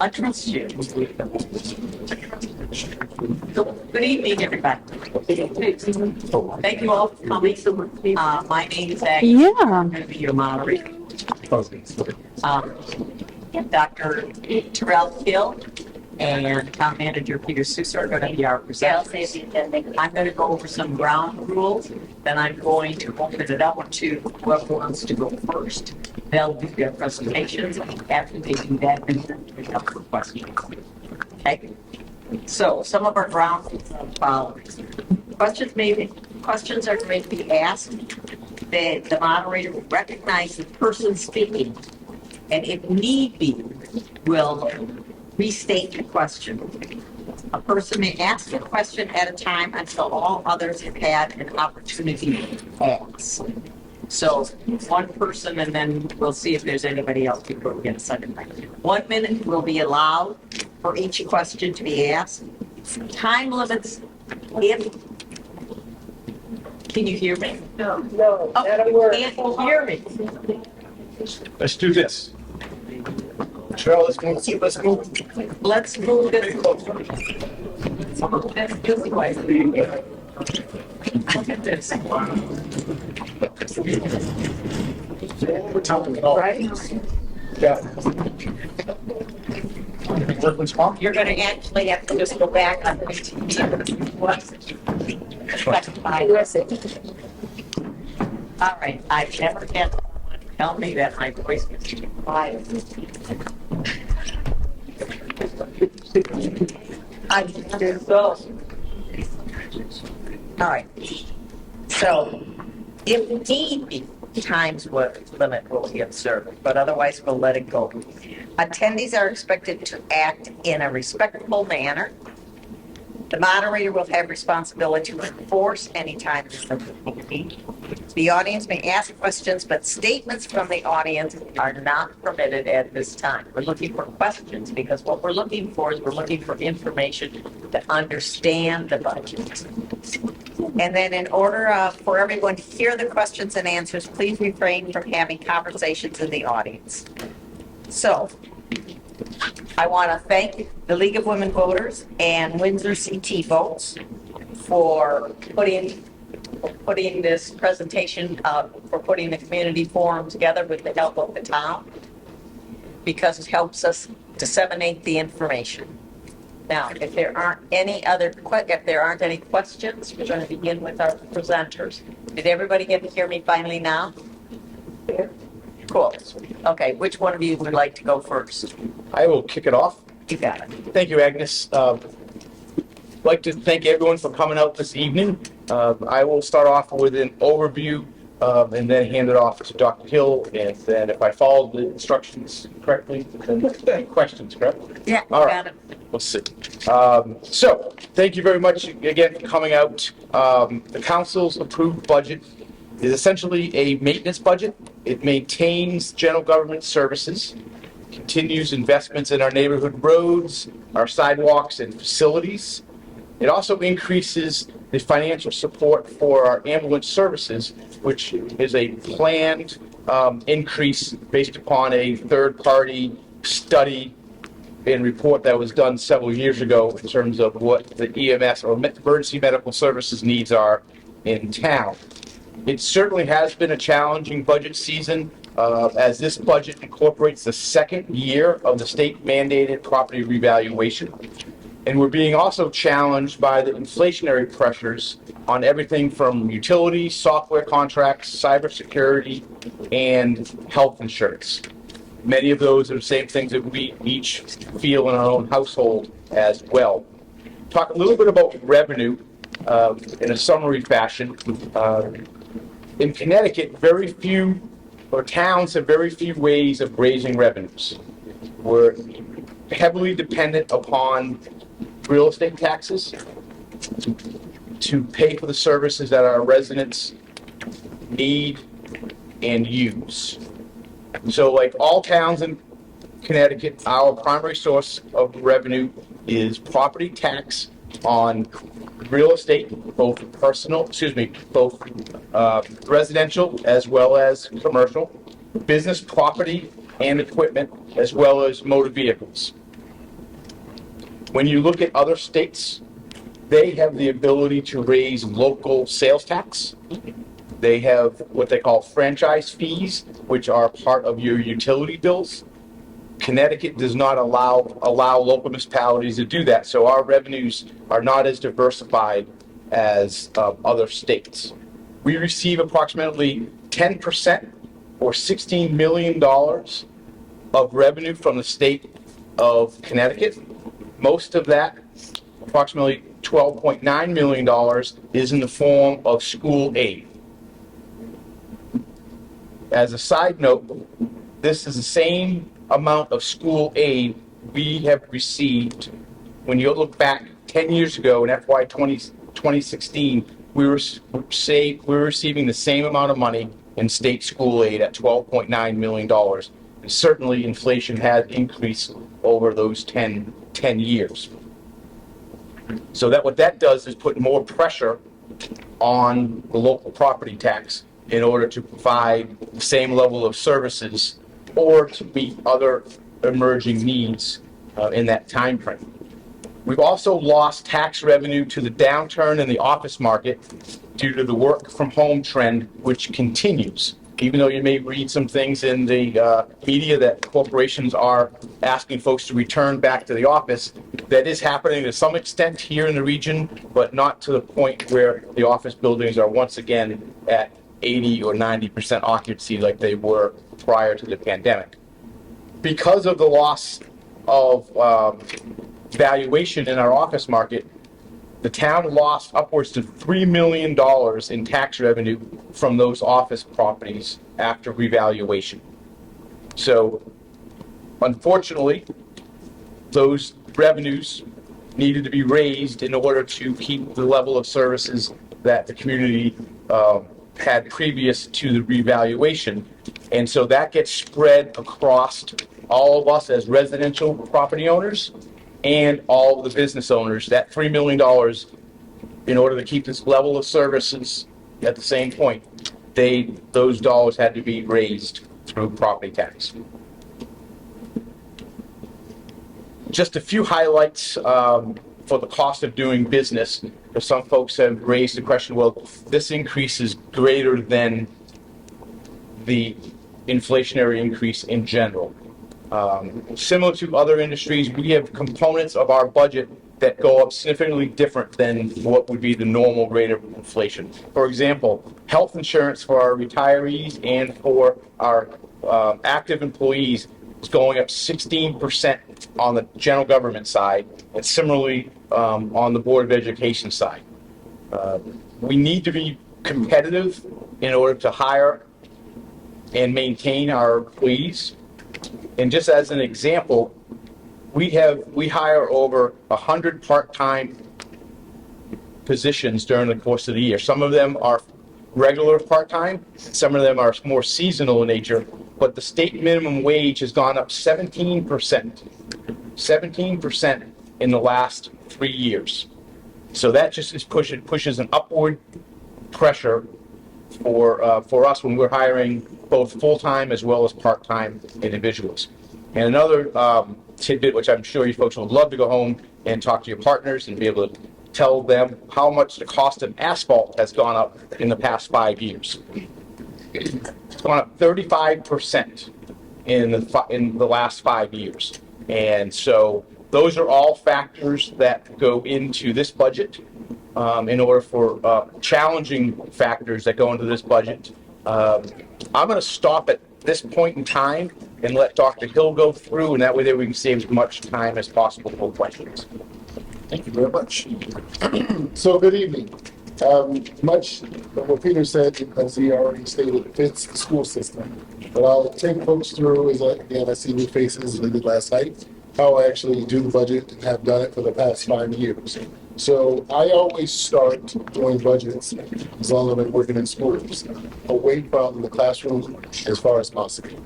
I trust you. Good evening, everybody. Thank you all for coming. My name is Agnes. Yeah. I'm going to be your moderator. Dr. Terrell Hill and Town Manager Peter Sousa are going to be our presenters. I'm going to go over some ground rules. Then I'm going to open it up to whoever wants to go first. They'll do their presentations. After they do that, then we'll pick up for questions. Okay. So some of our ground rules are the following. Questions are going to be asked. The moderator will recognize the person speaking, and if need be, will restate the question. A person may ask a question at a time until all others have had an opportunity to ask. So one person, and then we'll see if there's anybody else before we get a second. 1 minute will be allowed for each question to be asked. Time limits, can you hear me? No, Oh, that'll you work. can't hear me. Let's do this. Cheryl, let's move. Let's move this. This way. Look at this. We're talking about. Right? Yeah. Workman's comp? You're going to actually have to just go back on the All right. I've never had someone tell me that my voice was too quiet. I did so. All right. So, if need be, times limit will be observed, but otherwise we'll let it go. Attendees are expected to act in a respectful manner. The moderator will have responsibility to enforce any time limit. The audience may ask questions, but statements from the audience are not permitted at this time. We're looking for questions because what we're looking for is we're looking for information to understand the budget. And then in order for everyone to hear the questions and answers, please refrain from having conversations in the audience. So, I want to thank the League of Women Voters and Windsor CT Votes for putting this presentation, for putting the community forum together with the help of the town, because it helps us disseminate the information. Now, if there aren't any questions, we're going to begin with our presenters. Did everybody get to hear me finally now? Cool. Okay, which one of you would like to go first? I will kick it off. You got it. Thank you, Agnes. I'd like to thank everyone for coming out this evening. I will start off with an overview and then hand it off to Dr. Hill. And then if I followed the instructions correctly, then questions, correct? Yeah, All right. got it. Let's see. So thank you very much again for coming out. The council's approved budget is essentially a maintenance budget. It maintains general government services, continues investments in our neighborhood roads, our sidewalks and facilities. It also increases the financial support for our ambulance services, which is a planned increase based upon a third-party study and report that was done several years ago in terms of what the EMS or emergency medical services needs are in town. It certainly has been a challenging budget season as this budget incorporates the second year of the state mandated property revaluation. And we're being also challenged by the inflationary pressures on everything from utilities, software contracts, cybersecurity, and health insurance. Many of those are the same things that we each feel in our own household as well. Talk a little bit about revenue in a summary fashion. In Connecticut, towns have very few ways of raising revenues. We're heavily dependent upon real estate taxes to pay for the services that our residents need and use. So like all towns in Connecticut, our primary source of revenue is property tax on real estate, both residential as well as commercial, business property and equipment, as well as motor vehicles. When you look at other states, they have the ability to raise local sales tax. They have what they call franchise fees, which are part of your utility bills. Connecticut does not allow local municipalities to do that, so our revenues are not as diversified as other states. We receive approximately 10% or $16 million of revenue from the state of Connecticut. Most of that, approximately $12.9 million, is in the form of school aid. As a side note, this is the same amount of school aid we have received. When you look back 10 years ago in FY 2016, we were receiving the same amount of money in state school aid at $12.9 million. And certainly inflation has increased over those 10 years. So that what that does is put more pressure on the local property tax in order to provide the same level of services or to meet other emerging needs in that time frame. We've also lost tax revenue to the downturn in the office market due to the work from home trend, which continues. Even though you may read some things in the media that corporations are asking folks to return back to the office, that is happening to some extent here in the region, but not to the point where the office buildings are once again at 80 or 90% occupancy like they were prior to the pandemic. Because of the loss of valuation in our office market, the town lost upwards to $3 million in tax revenue from those office properties after revaluation. So, unfortunately, those revenues needed to be raised in order to keep the level of services that the community had previous to the revaluation. And so that gets spread across all of us as residential property owners and all the business owners. That $3 million, in order to keep this level of services at the same point, those dollars had to be raised through property tax. Just a few highlights for the cost of doing business. Some folks have raised the question, well, this increase is greater than the inflationary increase in general. Similar to other industries, we have components of our budget that go up significantly different than what would be the normal rate of inflation. For example, health insurance for our retirees and for our active employees is going up 16% on the general government side, and similarly on the Board of Education side. We need to be competitive in order to hire and maintain our employees. And just as an example, we hire over 100 part-time positions during the course of the year. Some of them are regular part-time, some of them are more seasonal in nature, but the state minimum wage has gone up 17% in the last 3 years. So that just is pushes an upward pressure for us when we're hiring both full-time as well as part-time individuals. And another tidbit, which I'm sure you folks would love to go home and talk to your partners and be able to tell them how much the cost of asphalt has gone up in the past 5 years. It's gone up 35% in the last 5 years. And so those are all factors that go into this budget. In order for challenging factors that go into this budget. I'm going to stop at this point in time and let Dr. Hill go through, and that way we can save as much time as possible for questions. Thank you very much. So, good evening. Much of what Peter said, because he already stated, fits the school system. But I'll take folks through, again, I see new faces as I did last night, how I actually do the budget and have done it for the past 5 years. So I always start doing budgets, as long as I've been working in schools, away from the classroom as far as possible.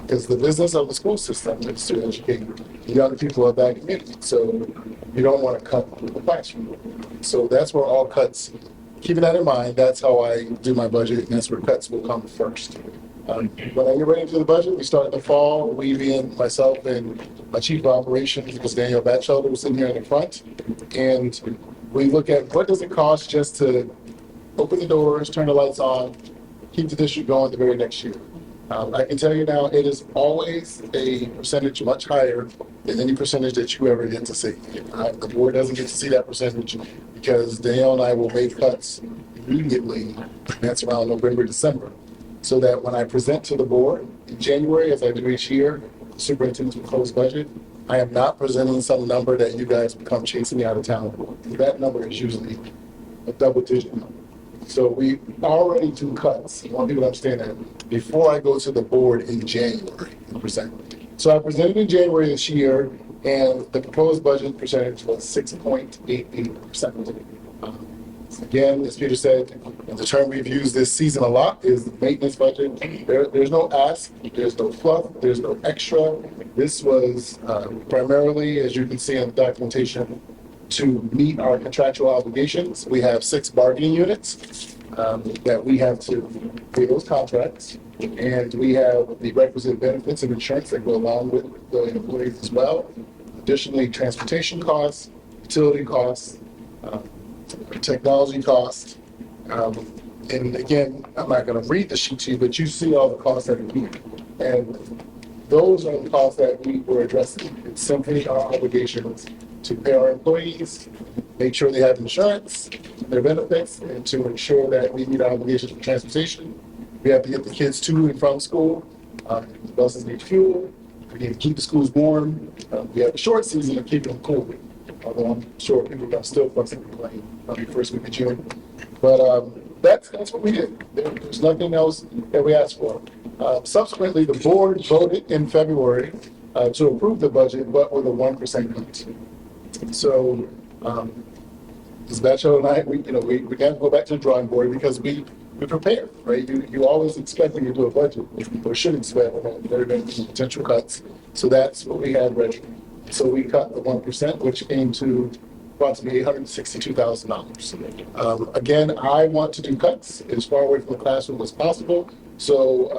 Because the business of the school system is to educate the young people of that community. So you don't want to cut the classroom. So that's where all cuts, keeping that in mind, that's how I do my budget, and that's where cuts will come first. When I get ready to do the budget, we start in the fall, we being myself and my chief of operations, because Daniel Batchelder was sitting here in the front. And we look at what does it cost just to open the doors, turn the lights on, keep the district going the very next year. I can tell you now, it is always a percentage much higher than any percentage that you ever get to see. The board doesn't get to see that percentage because Danielle and I will make cuts immediately. That's around November, December. So that when I present to the board in January, as I do each year, the superintendent's proposed budget, I am not presenting some number that you guys become chasing me out of town. That number is usually a double-digit number. So we already do cuts. I want people to understand that before I go to the board in January and present. So I presented in January this year, and the proposed budget percentage was 6.88%. Again, as Peter said, the term we've used this season a lot is maintenance budget. There's no ask, there's no fluff, there's no extra. This was primarily, as you can see in the documentation, to meet our contractual obligations. We have 6 bargaining units that we have to pay those contracts. And we have the requisite benefits and insurance that go along with the employees as well. Additionally, transportation costs, utility costs, technology costs. And again, I'm not going to read the sheet to you, but you see all the costs that are here. And those are the costs that we were addressing. It's simply our obligations to pay our employees, make sure they have insurance, their benefits, and to ensure that we meet our obligations for transportation. We have to get the kids to and from school. The buses need fuel. We need to keep the schools warm. We have a short season of keeping them cool. Although I'm sure people are still fussing and complaining probably first week of June. But that's what we did. There's nothing else that we asked for. Subsequently, the board voted in February to approve the budget, but with a 1% cut. So, as Batchelor and I, we have to go back to the drawing board because we prepare, right? You always expect when you do a budget, or should expect that there are going to be potential cuts. So that's what we had ready. So we cut the 1%, which came to approximately $862,000. Again, I want to do cuts as far away from the classroom as possible. So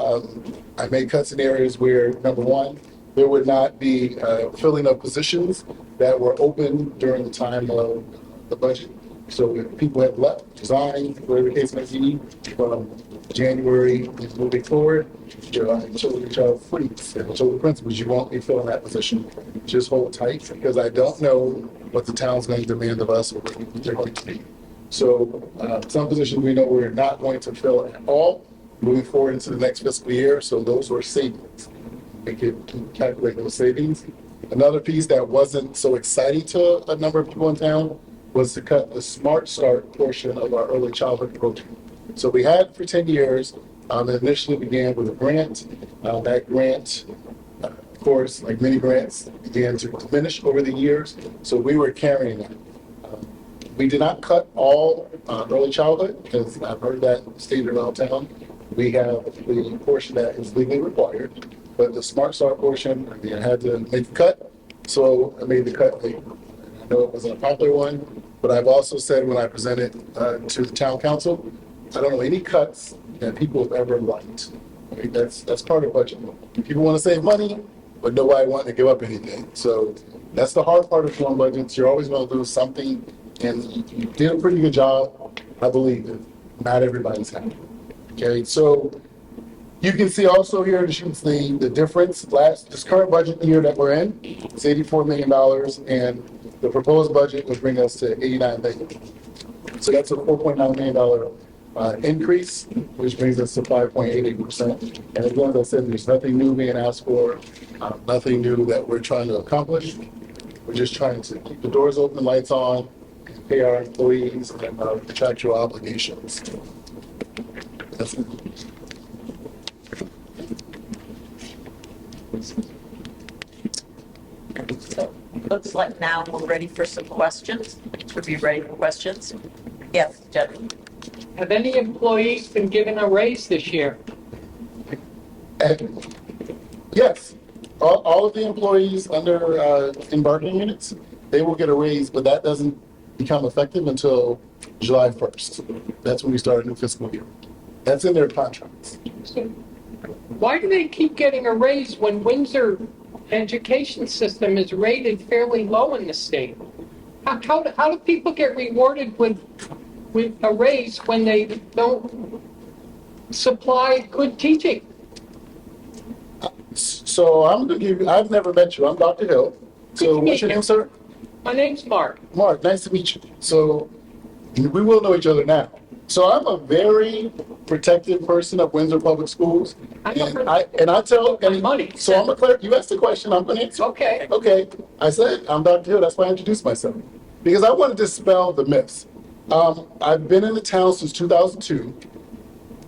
I made cuts in areas where, number one, there would not be filling of positions that were open during the time of the budget. So if people have left, resigned, whatever the case may be, from January and moving forward, I told each other freeze. I told the principals, you won't be filling that position. Just hold tight because I don't know what the town's going to demand of us or what they're going to be. So some positions we know we're not going to fill at all moving forward into the next fiscal year. So those were savings. We could calculate those savings. Another piece that wasn't so exciting to a number of people in town was to cut the Smart Start portion of our early childhood program. So we had for 10 years, it initially began with a grant. That grant, of course, like many grants, began to diminish over the years. So we were carrying that. We did not cut all early childhood because I've heard that stated around town. We have the portion that is legally required. But the Smart Start portion, I had to make the cut, so I made the cut late. I know it wasn't a popular one, but I've also said when I presented to the town council, I don't know any cuts that people have ever liked. Right? That's part of budget. People want to save money, but nobody wants to give up anything. So that's the hard part of doing budgets. You're always going to lose something, and you did a pretty good job. I believe it. Not everybody's happy. Okay, so you can see also here the difference. This current budget year that we're in is $84 million, and the proposed budget would bring us to $89 million. So that's a $4.9 million increase, which brings us to 5.88%. And again, as I said, there's nothing new being asked for, nothing new that we're trying to accomplish. We're just trying to keep the doors open, lights on, and pay our employees and our contractual obligations. That's it. So looks like now we're ready for some questions. We'll be ready for questions. Yes, Jen. Have any employees been given a raise this year? And yes, all of the employees under in bargaining units, they will get a raise, but that doesn't become effective until July 1st. That's when we start a new fiscal year. That's in their contracts. Why do they keep getting a raise when Windsor education system is rated fairly low in the state? How do people get rewarded with a raise when they don't supply good teaching? So I'm gonna give you, I've never met you. I'm Dr. Hill. So what's your name, sir? My name's Mark. Mark, nice to meet you. So we will know each other now. So I'm a very protective person of Windsor Public Schools. And I tell, and Money. so I'm a clear, you asked the question, I'm gonna answer. Okay. Okay, I said, I'm Dr. Hill, that's why I introduced myself. Because I want to dispel the myths. I've been in the town since 2002,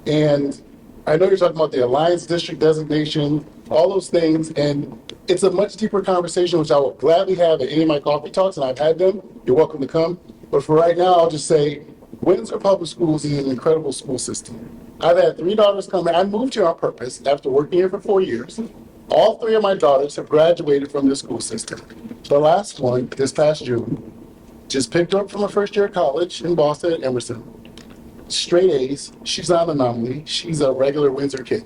and I know you're talking about the Alliance District designation, all those things, and it's a much deeper conversation, which I will gladly have at any of my coffee talks, and I've had them. You're welcome to come. But for right now, I'll just say, Windsor Public Schools is an incredible school system. I've had 3 daughters come in. I moved here on purpose after working here for 4 years. All 3 of my daughters have graduated from this school system. The last one, this past June, just picked her up from her first year of college in Boston at Emerson. Straight A's. She's not an anomaly. She's a regular Windsor kid.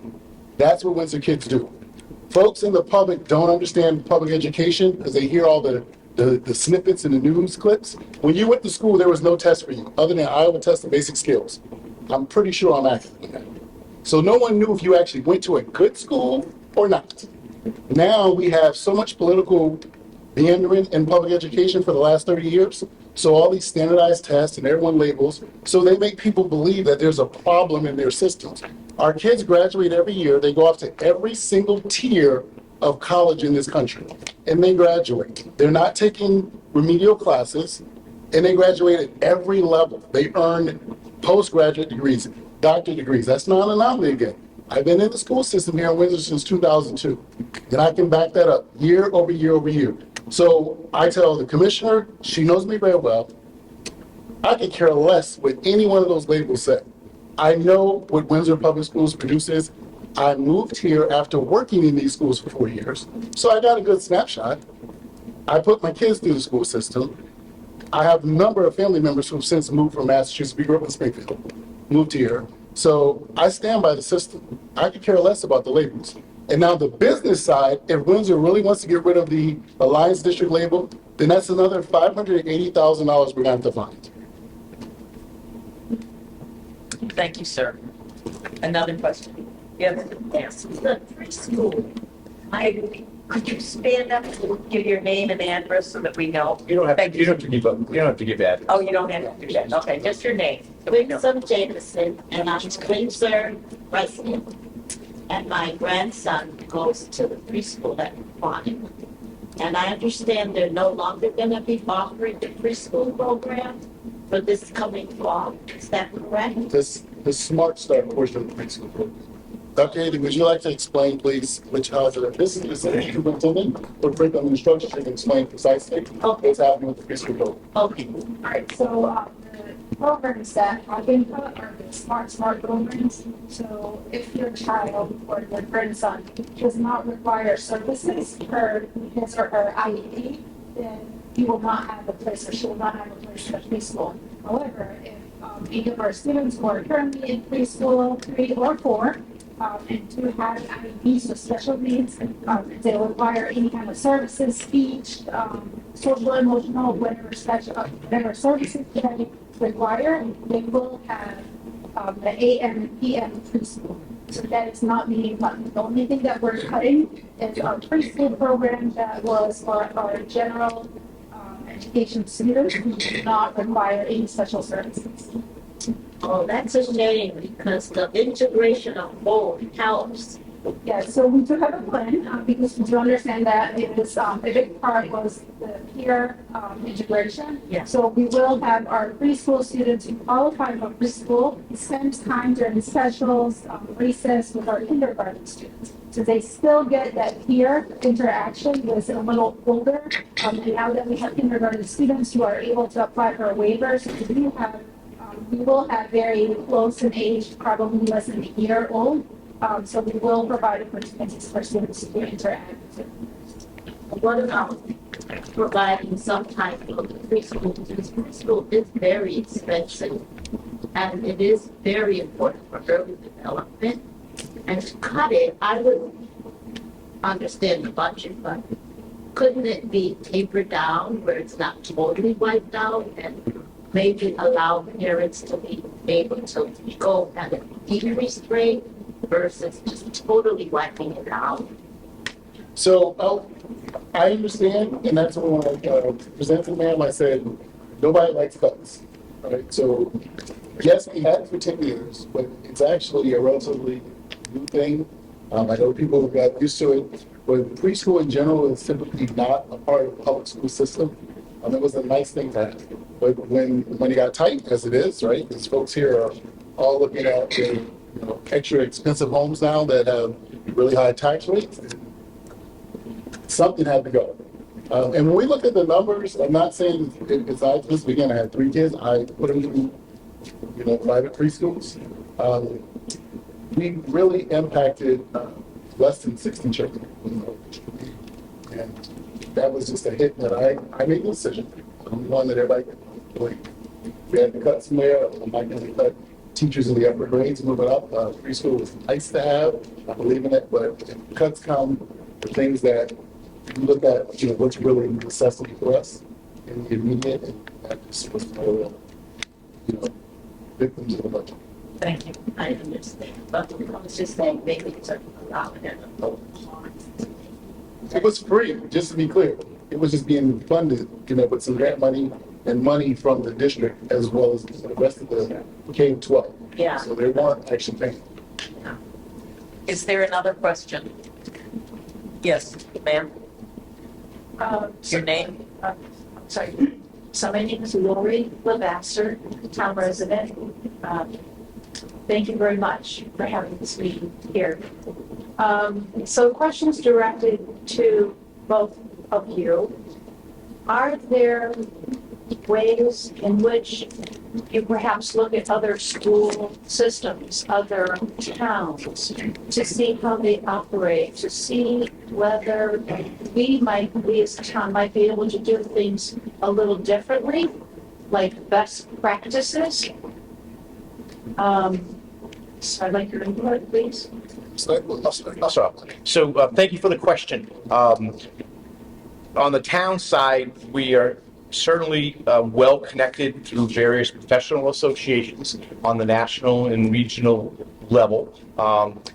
That's what Windsor kids do. Folks in the public don't understand public education because they hear all the snippets in the news clips. When you went to school, there was no test for you other than Iowa test of basic skills. I'm pretty sure I'm accurate in that. So no one knew if you actually went to a good school or not. Now we have so much political meandering in public education for the last 30 years. So all these standardized tests and everyone labels, so they make people believe that there's a problem in their systems. Our kids graduate every year. They go off to every single tier of college in this country, and they graduate. They're not taking remedial classes, and they graduate at every level. They earn postgraduate degrees, doctorate degrees. That's not an anomaly again. I've been in the school system here in Windsor since 2002, and I can back that up year over year over year. So I tell the commissioner, she knows me very well, I could care less what any one of those labels say. I know what Windsor Public Schools produces. I moved here after working in these schools for 4 years, so I got a good snapshot. I put my kids through the school system. I have a number of family members who've since moved from Massachusetts. We grew up in Springfield, moved here. So I stand by the system. I could care less about the labels. And now the business side, if Windsor really wants to get rid of the Alliance District label, then that's another $580,000 we're going to have to find. Thank you, sir. Another question? Yes, yes, the preschool. Could you stand up and give your name and address so that we know? You don't have Thank to, you don't have to give up, you don't have to give that. Oh, you don't have to do that. Okay, just your name. so we know. Windsor Jameson, and I'm a Windsor resident. And my grandson goes to the preschool at Poquonock. And I understand they're no longer going to be offering the preschool program for this coming fall. Is that correct? This the Smart Start portion of the preschool program. Dr. Haley, would you like to explain, please, which this is the superintendent would break on the instructions and explain precisely what's happening with the preschool program. Okay. All right, so the programs that have been put are the smart programs. So if your child or your grandson does not require services per his or her IEP, then he will not have a place or she will not have a place at preschool. However, if any of our students who are currently in preschool 3 or 4 and do have IEPs, so special needs, if they require any kind of services, speech, social, emotional, whatever services that they require, they will have the AM and PM preschool. So that is not being cut. The only thing that we're cutting is our preschool program that was for our general education students who do not require any special services. Oh, that's a shame because the integration of both helps. Yeah, so we do have a plan because we do understand that it is a big part was the peer integration. Yeah. So we will have our preschool students who qualify for preschool spend time during specials, recess with our kindergarten students. So they still get that peer interaction with a little older. And now that we have kindergarten students who are able to apply for waivers, we will have very close in age, probably less than a year old. So we will provide opportunities for students to interact. What about providing some type of preschool? Because preschool is very expensive and it is very important for early development. And to cut it, I would understand the budget, but couldn't it be tapered down where it's not totally wiped out and maybe allow parents to be able to go at a decreased rate versus just totally wiping it out? So I understand, and that's when I presented to them, I said, nobody likes cuts. Right? So yes, we had it for 10 years, but it's actually a relatively new thing. I know people have got used to it, but preschool in general is typically not a part of the public school system. It was a nice thing to have. But when money got tight, as it is, right, these folks here are all looking at extra expensive homes now that have really high tax rates. Something had to go. And when we look at the numbers, I'm not saying it's I just again, I had 3 kids. I put them through, private preschools. We really impacted less than 60 children. And that was just a hit that I made the decision. I'm the one that everybody, we had to cut somewhere. I'm not going to cut teachers in the upper grades, move it up. Preschool was nice to have. I believe in it, but if cuts come, the things that you look at, what's really a necessity for us in the immediate, and that just was more, victims of the budget. Thank you. I understand. But I was just saying maybe it's allowing it to go on. It was free, just to be clear. It was just being funded, with some grant money and money from the district as well as the rest of the K-12. Yeah. So they weren't actually paying. Is there another question? Yes, ma'am. Your name? Sorry. So my name is Lori Lavasser, town resident. Thank you very much for having this meeting here. So questions directed to both of you. Are there ways in which you perhaps look at other school systems, other towns, to see how they operate, to see whether we as a town might be able to do things a little differently, like best practices? So I'd like your input, please. I'll start. So thank you for the question. On the town side, we are certainly well connected through various professional associations on the national and regional level.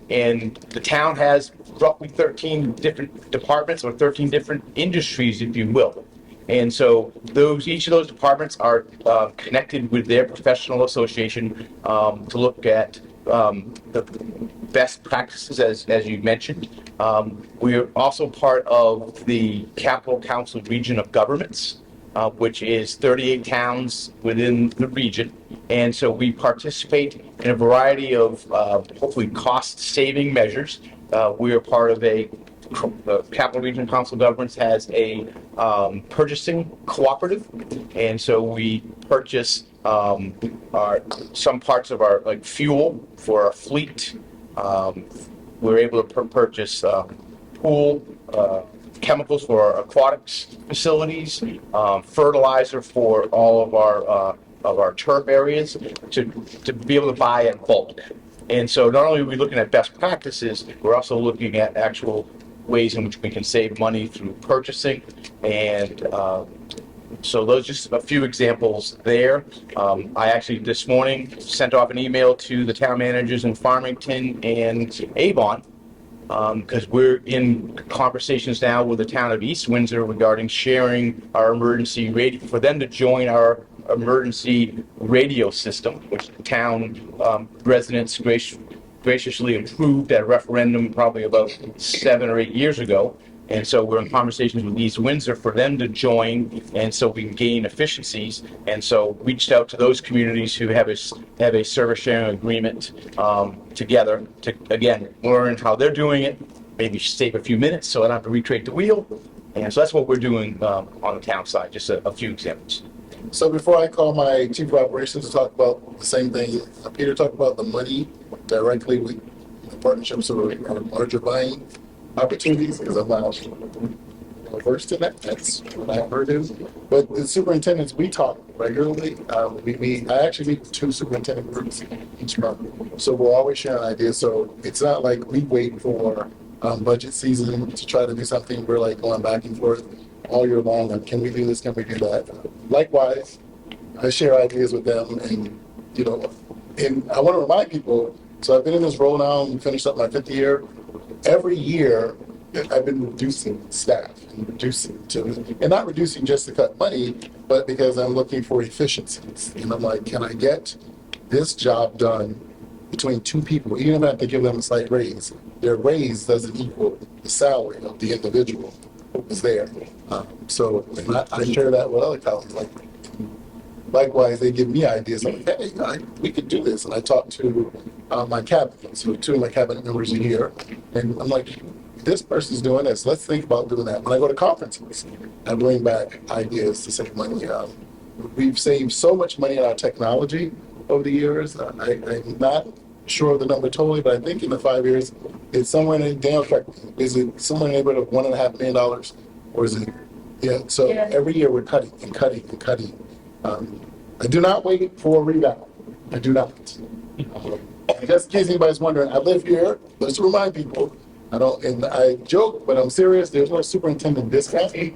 And the town has roughly 13 different departments or 13 different industries, if you will. And so each of those departments are connected with their professional association to look at the best practices, as you mentioned. We are also part of the Capital Council Region of Governments, which is 38 towns within the region. And so we participate in a variety of hopefully cost-saving measures. We are part of the Capital Region Council of Governments has a purchasing cooperative, and so we purchase some parts of our fuel for our fleet. We're able to purchase pool chemicals for our aquatics facilities, fertilizer for all of our turf areas to be able to buy in bulk. And so not only are we looking at best practices, we're also looking at actual ways in which we can save money through purchasing. And so those are just a few examples there. I actually this morning sent off an email to the town managers in Farmington and Avon, because we're in conversations now with the town of East Windsor regarding sharing our emergency radio, for them to join our emergency radio system, which the town residents graciously approved at a referendum probably about 7 or 8 years ago. And so we're in conversations with East Windsor for them to join, and so we can gain efficiencies. And so reached out to those communities who have a service sharing agreement together to, again, learn how they're doing it, maybe save a few minutes so I don't have to recreate the wheel. And so that's what we're doing on the town side, just a few examples. So before I call my chief of operations to talk about the same thing, Peter talked about the money directly with partnerships or larger buying opportunities, because I'm not more versed in that. That's what I've heard is. But the superintendents, we talk regularly. We meet, I actually meet with 2 superintendent groups each month. So we're always sharing ideas. So it's not like we wait for budget season to try to do something. We're like going back and forth all year long. Like, can we do this? Can we do that? Likewise, I share ideas with them, and and I want to remind people. So I've been in this role now and finished up my 5th year. Every year, I've been reducing staff and not reducing just to cut money, but because I'm looking for efficiencies. And I'm like, can I get this job done between 2 people, even if I have to give them a slight raise? Their raise doesn't equal the salary of the individual who was there. So I share that with other colleagues. Likewise, they give me ideas like, hey, we could do this. And I talk to my cabinet. So 2 of my cabinet members are here. And I'm like, this person's doing this. Let's think about doing that. When I go to conferences, I bring back ideas to save money. We've saved so much money in our technology over the years. I'm not sure of the number totally, but I think in the 5 years, it's somewhere in the, is it somewhere in the neighborhood of $1.5 million? Or is it, so every year we're cutting and cutting and cutting. I do not wait for a rebound. I do not. Just in case anybody's wondering, I live here. Let's remind people. And I joke, but I'm serious. There's no superintendent discount. We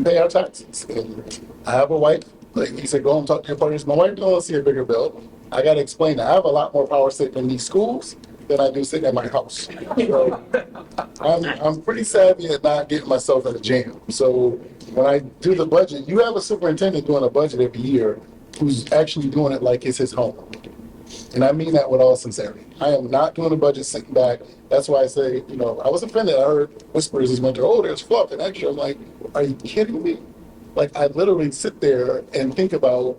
pay our taxes. And I have a wife. Like he said, go home, talk to your partners. My wife don't want to see a bigger bill. I got to explain that I have a lot more power sitting in these schools than I do sitting at my house. So I'm pretty savvy at not getting myself in a jam. So when I do the budget, you have a superintendent doing a budget every year who's actually doing it like it's his home. And I mean that with all sincerity. I am not doing a budget sitting back. That's why I say, I was offended. I heard whispers this winter, oh, there's fluff and extra. I'm like, are you kidding me? Like, I literally sit there and think about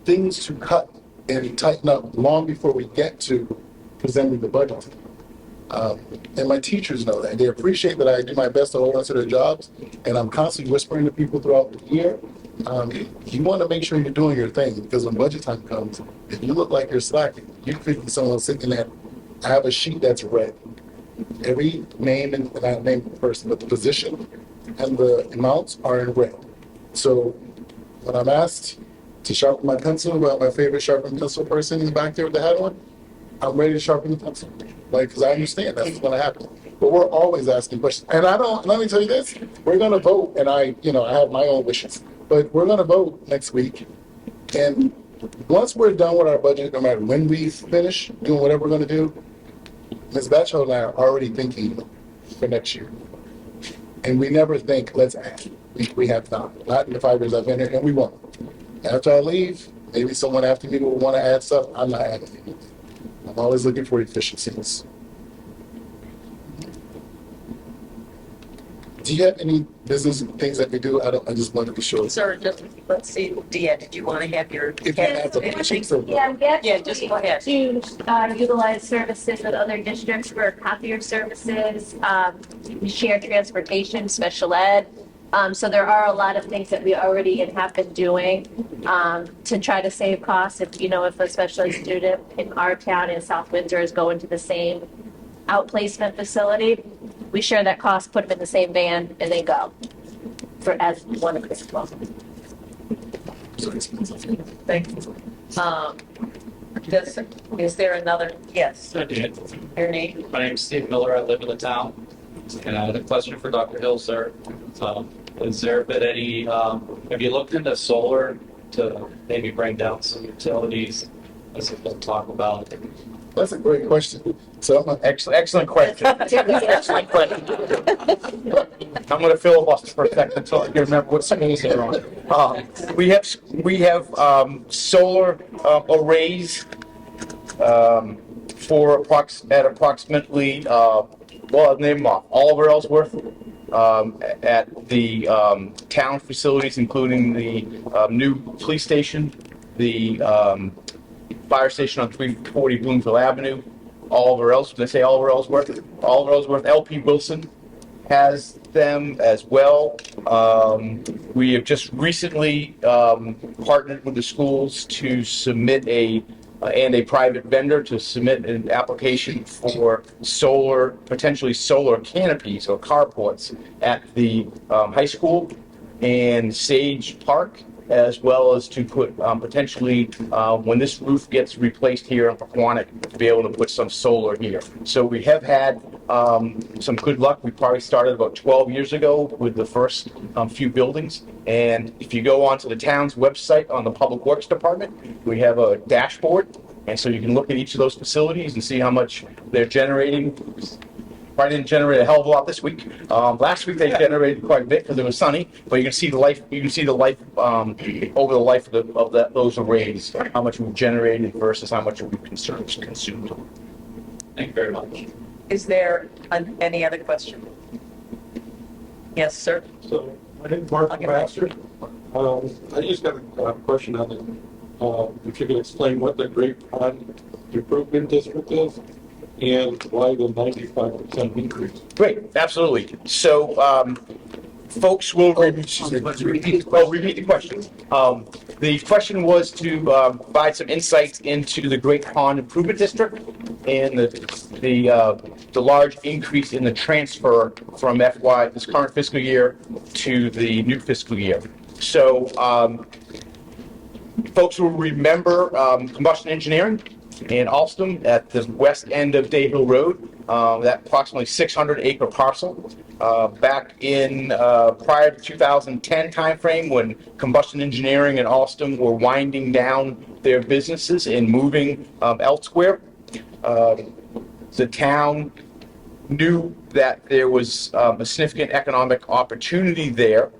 things to cut and tighten up long before we get to presenting the budget. And my teachers know that. They appreciate that I do my best to hold on to their jobs, and I'm constantly whispering to people throughout the year. You want to make sure you're doing your thing, because when budget time comes, if you look like you're slacking, you could be someone sitting there. I have a sheet that's red. Every name, and not name the person, but the position and the amounts are in red. So when I'm asked to sharpen my pencil, well, my favorite sharpened pencil person is back there with the hat on, I'm ready to sharpen the pencil. Because I understand that's going to happen. But we're always asking questions. And let me tell you this, we're going to vote, and I have my own wishes, but we're going to vote next week. And once we're done with our budget, no matter when we finish doing whatever we're going to do, Ms. Batchel and I are already thinking for next year. And we never think, let's add. We have not in the 5 years I've been here, and we won't. After I leave, maybe someone after me will want to add stuff. I'm not adding anything. I'm always looking for efficiencies. Do you have any business things that we do? I just want to be sure. Sir, let's see, Deanne, did you want to have your? If you have the Yeah, just go ahead. To utilize services with other districts for copier services, shared transportation, special ed. So there are a lot of things that we already have been doing to try to save costs. If a special ed student in our town in South Windsor is going to the same outplacement facility, we share that cost, put them in the same van, and they go as one of us. Well, Thank you. Is there another? Yes. I did. Your name? My name's Steve Miller. I live in the town. And I had a question for Dr. Hill, sir. Has there been any, have you looked into solar to maybe bring down some utilities? As we'll talk about. That's a great question. So Excellent question. Excellent question. I'm going to filibuster for a second until I can remember what screens they're on. We have solar arrays for approximately well, name them off. Oliver Ellsworth at the town facilities, including the new police station, the fire station on 340 Bloomfield Avenue. Oliver Ellsworth, did I say Oliver Ellsworth? Oliver Ellsworth, LP Wilson has them as well. We have just recently partnered with the schools to submit a and a private vendor to submit an application for potentially solar canopies or carports at the high school and Sage Park, as well as to put potentially, when this roof gets replaced here in Poquonock, to be able to put some solar here. So we have had some good luck. We probably started about 12 years ago with the first few buildings. And if you go onto the town's website on the Public Works Department, we have a dashboard. And so you can look at each of those facilities and see how much they're generating. Probably didn't generate a hell of a lot this week. Last week they generated quite a bit because it was sunny, but you can see the life. You can see the life over the life of those arrays, how much we've generated versus how much we've consumed. Thank you very much. Is there any other question? Yes, sir. So, my name is Mark Okay. Baxter. I just got a question on it. If you could explain what the Great Pond Improvement District is and why the 95% increase. Great, absolutely. So, folks will repeat the question. The question was to provide some insights into the Great Pond Improvement District and the large increase in the transfer from this current fiscal year to the new fiscal year. So, folks will remember Combustion Engineering in Alston at the west end of Day Hill Road, that approximately 600-acre parcel. Back in prior to 2010 timeframe, when Combustion Engineering and Alston were winding down their businesses and moving elsewhere, the town knew that there was a significant economic opportunity there,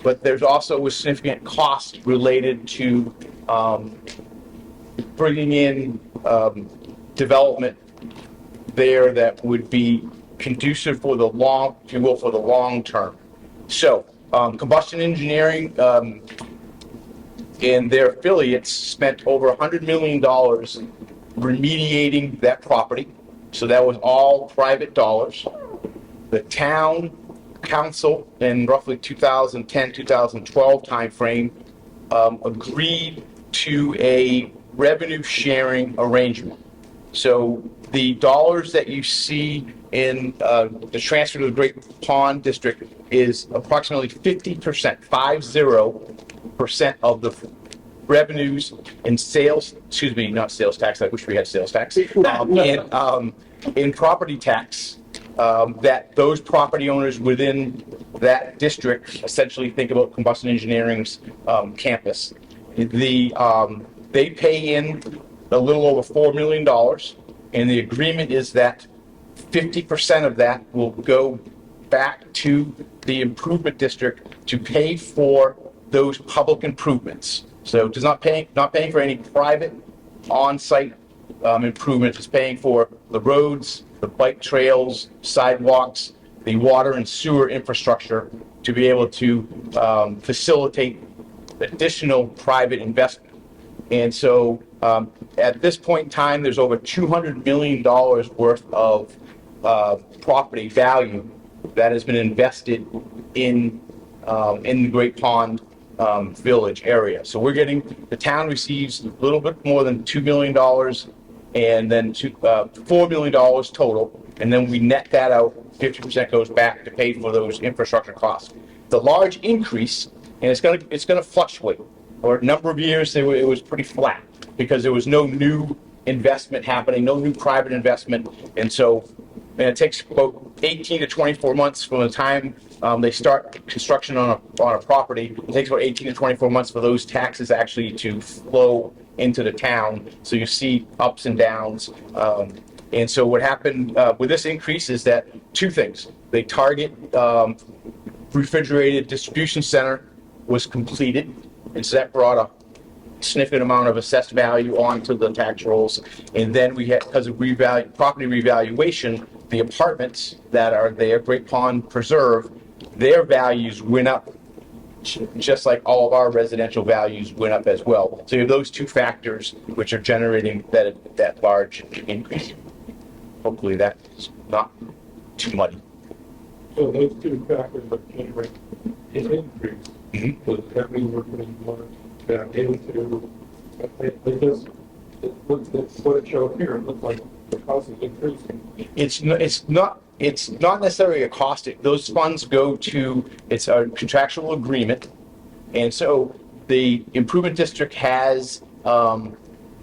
but there's also a significant cost related to bringing in development there that would be conducive for the long, if you will, for the long term. So, Combustion Engineering and their affiliates spent over $100 million remediating that property. So that was all private dollars. The town council in roughly 2010, 2012 timeframe agreed to a revenue sharing arrangement. So the dollars that you see in the transfer to the Great Pond District is approximately 50%, 50% of the revenues in sales, excuse me, not sales tax, I wish we had sales tax, in property tax, that those property owners within that district, essentially think about Combustion Engineering's campus, they pay in a little over $4 million, and the agreement is that 50% of that will go back to the improvement district to pay for those public improvements. So it is not paying for any private on-site improvements. It's paying for the roads, the bike trails, sidewalks, the water and sewer infrastructure to be able to facilitate additional private investment. And so at this point in time, there's over $200 million worth of property value that has been invested in the Great Pond Village area. So the town receives a little bit more than $2 million and then $4 million total, and then we net that out. 50% goes back to pay for those infrastructure costs. The large increase, and it's going to fluctuate. For a number of years, it was pretty flat because there was no new investment happening, no new private investment, and it takes about 18 to 24 months from the time they start construction on a property. It takes about 18 to 24 months for those taxes actually to flow into the town. So you see ups and downs. And so what happened with this increase is that two things. The Target refrigerated distribution center was completed, and so that brought a significant amount of assessed value onto the tax rolls. And then we had, because of property revaluation, the apartments that are there, Great Pond Preserve, their values went up, just like all of our residential values went up as well. So you have those two factors which are generating that large increase. Hopefully that's not too muddy. So those two factors are generating an increase. Mm-hmm. Does that mean we're putting more back into this? what it showed here, it looked like the cost is increasing. It's not necessarily a cost. Those funds go to, it's a contractual agreement. And so the improvement district has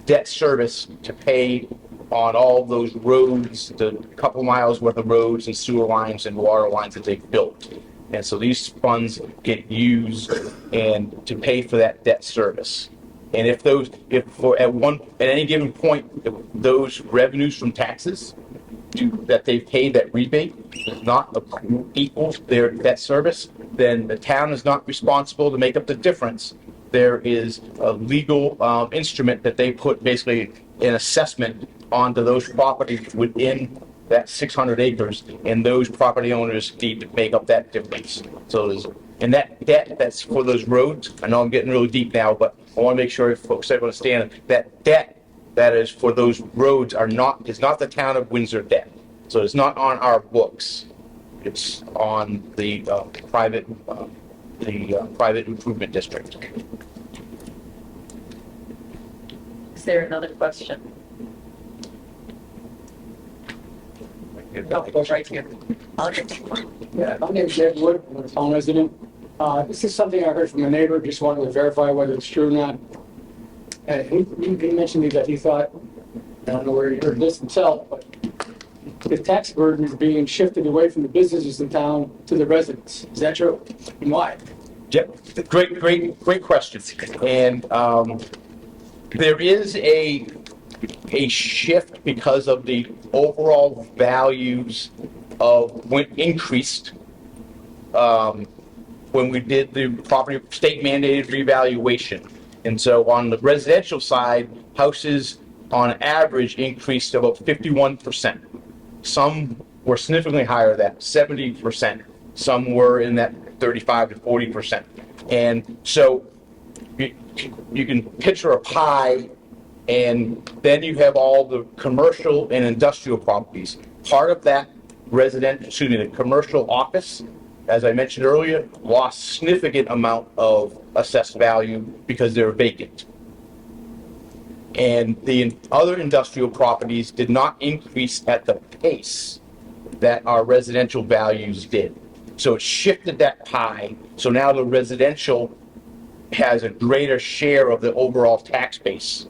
debt service to pay on all those roads, the couple miles worth of roads and sewer lines and water lines that they've built. And so these funds get used and to pay for that debt service. And if at any given point, if those revenues from taxes that they've paid, that rebate does not equal their debt service, then the town is not responsible to make up the difference. There is a legal instrument that they put basically an assessment onto those properties within that 600 acres, and those property owners need to make up that difference. So and that debt that's for those roads, I know I'm getting really deep now, but I want to make sure folks understand that debt that is for those roads is not the town of Windsor debt. So it's not on our books. It's on the private improvement district. Is there another question? Oh, right here. Yeah, my name is Ed Wood, I'm a town resident. This is something I heard from a neighbor, just wanted to verify whether it's true or not. He mentioned to me that he thought, I don't know where he heard this himself, but the tax burden is being shifted away from the businesses in town to the residents. Is that true? And why? Yep, great question. And there is a shift because of the overall values of when increased when we did the property state mandated revaluation. And so on the residential side, houses on average increased about 51%. Some were significantly higher than that, 70%. Some were in that 35 to 40%. And so you can picture a pie, and then you have all the commercial and industrial properties. Part of that the commercial office, as I mentioned earlier, lost significant amount of assessed value because they're vacant. And the other industrial properties did not increase at the pace that our residential values did. So it shifted that pie. So now the residential has a greater share of the overall tax base.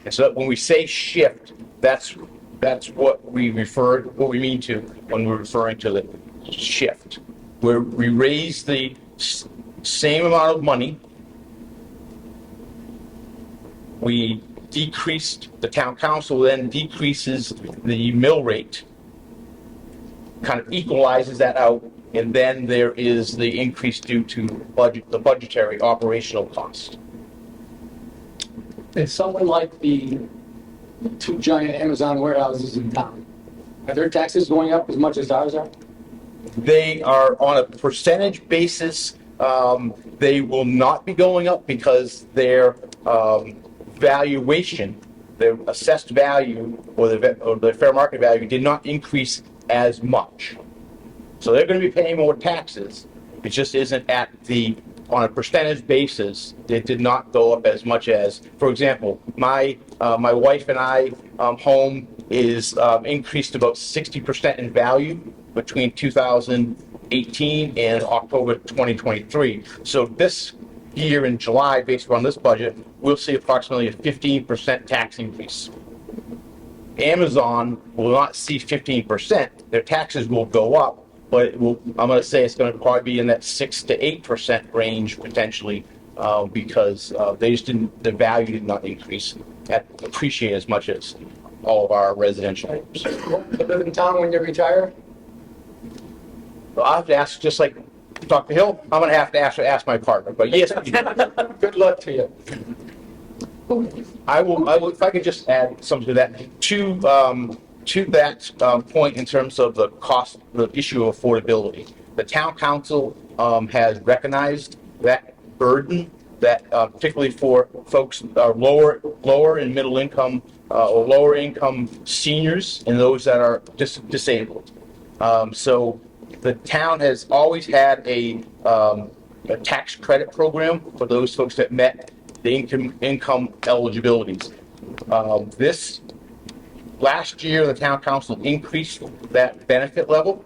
And so when we say shift, that's what we mean to when we're referring to the shift, where we raise the same amount of money, we decreased, the town council then decreases the mill rate, kind of equalizes that out, and then there is the increase due to the budgetary operational cost. It's someone like the two giant Amazon warehouses in town. Are their taxes going up as much as ours are? They are on a percentage basis. They will not be going up because their valuation, their assessed value or the fair market value did not increase as much. So they're going to be paying more taxes. It just isn't on a percentage basis. It did not go up as much as, for example, my wife and I home is increased about 60% in value between 2018 and October 2023. So this year in July, based on this budget, we'll see approximately a 15% tax increase. Amazon will not see 15%. Their taxes will go up, but I'm going to say it's going to probably be in that 6 to 8% range potentially, because the value did not appreciate as much as all of our residential homes. They live in town when you retire? I'll have to ask, just like Dr. Hill, I'm going to have to ask my partner, but yes. Good luck to you. I will, if I could just add something to that. To that point in terms of the cost, the issue of affordability, the town council has recognized that burden, that particularly for folks lower and middle income or lower income seniors and those that are disabled. So the town has always had a tax credit program for those folks that met the income eligibilities. This, last year, the town council increased that benefit level.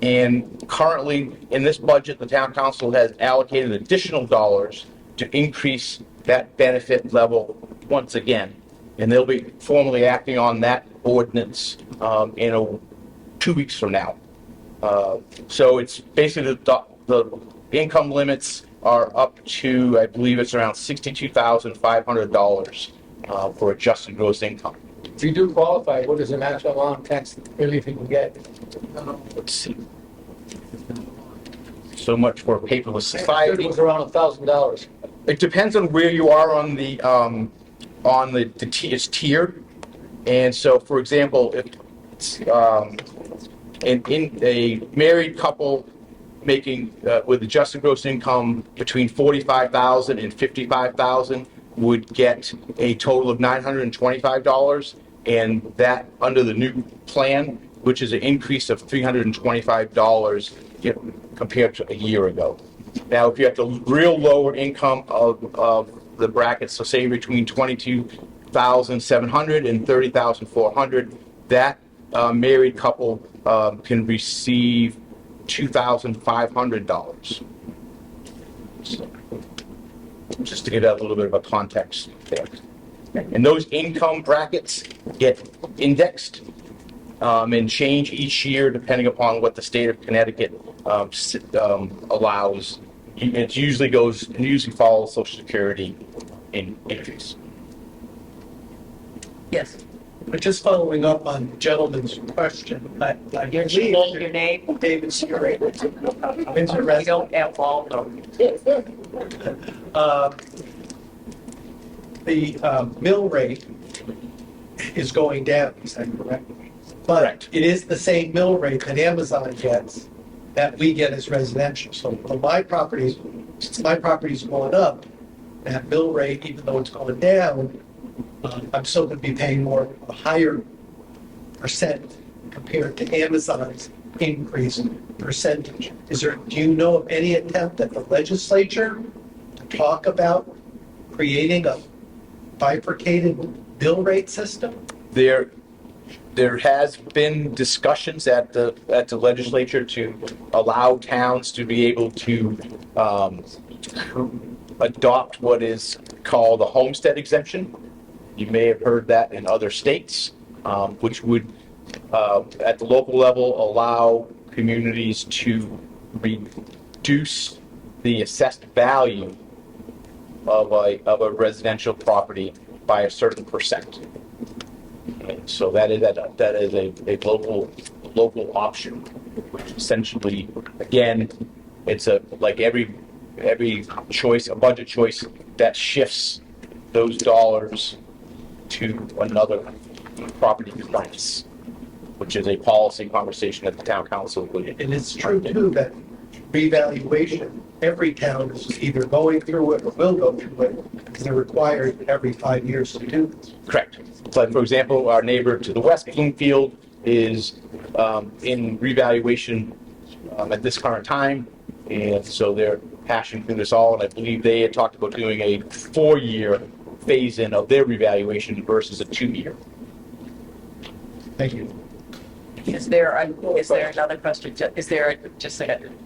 And currently, in this budget, the town council has allocated additional dollars to increase that benefit level once again. And they'll be formally acting on that ordinance in 2 weeks from now. So it's basically the income limits are up to, I believe it's around $62,500 for adjusted gross income. If you do qualify, what is the maximum amount of tax relief you can get? Let's see. So much for a paperless It society. was around $1,000. It depends on where you are on the it's tiered. And so, for example, if it's, in a married couple making with adjusted gross income between $45,000 and $55,000 would get a total of $925, and that under the new plan, which is an increase of $325 compared to a year ago. Now, if you have the real lower income of the brackets, so say between $22,700 and $30,400, that married couple can receive $2,500. So, just to get a little bit of a context there. And those income brackets get indexed and change each year depending upon what the state of Connecticut allows. It usually follows Social Security increase. Yes. But just following up on the gentleman's question, I Your believe name? David Seary, Windsor We resident. don't have all of them. The mill rate is going down, is that correct? Correct. But it is the same mill rate that Amazon gets that we get as residential. So for my properties, since my property's going up, that mill rate, even though it's going down, I'm still going to be paying a higher percent compared to Amazon's increase percentage. Do you know of any attempt at the legislature to talk about creating a bifurcated bill rate system? There has been discussions at the legislature to allow towns to be able to adopt what is called a homestead exemption. You may have heard that in other states, which would, at the local level, allow communities to reduce the assessed value of a residential property by a certain percent. And so that is a local option, which essentially, again, it's like every choice, a budget choice that shifts those dollars to another property class, which is a policy conversation that the town council would. And it's true too that revaluation, every town is either going through it or will go through it, because they're required every 5 years to do this. Correct. Like, for example, our neighbor to the west, Bloomfield, is in revaluation at this current time, and so they're hashing through this all, and I believe they had talked about doing a 4-year phase-in of their revaluation versus a 2-year. Thank you. Is there another question?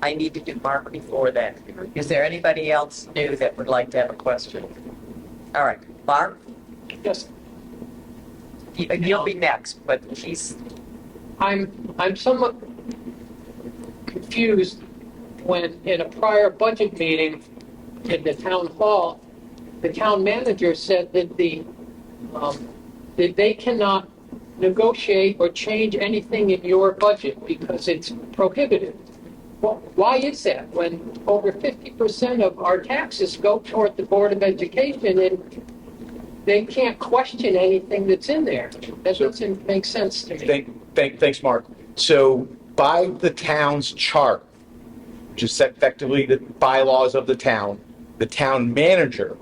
I need to do Mark before that. Is there anybody else new that would like to have a question? All right, Mark, Yes, you'll be next, but he's, I'm somewhat confused when in a prior budget meeting in the town hall, the town manager said that that they cannot negotiate or change anything in your budget because it's prohibited. Well, why is that when over 50% of our taxes go toward the Board of Education and they can't question anything that's in there? That doesn't make sense to me. Thanks, Mark. So by the town's chart, which is effectively the bylaws of the town manager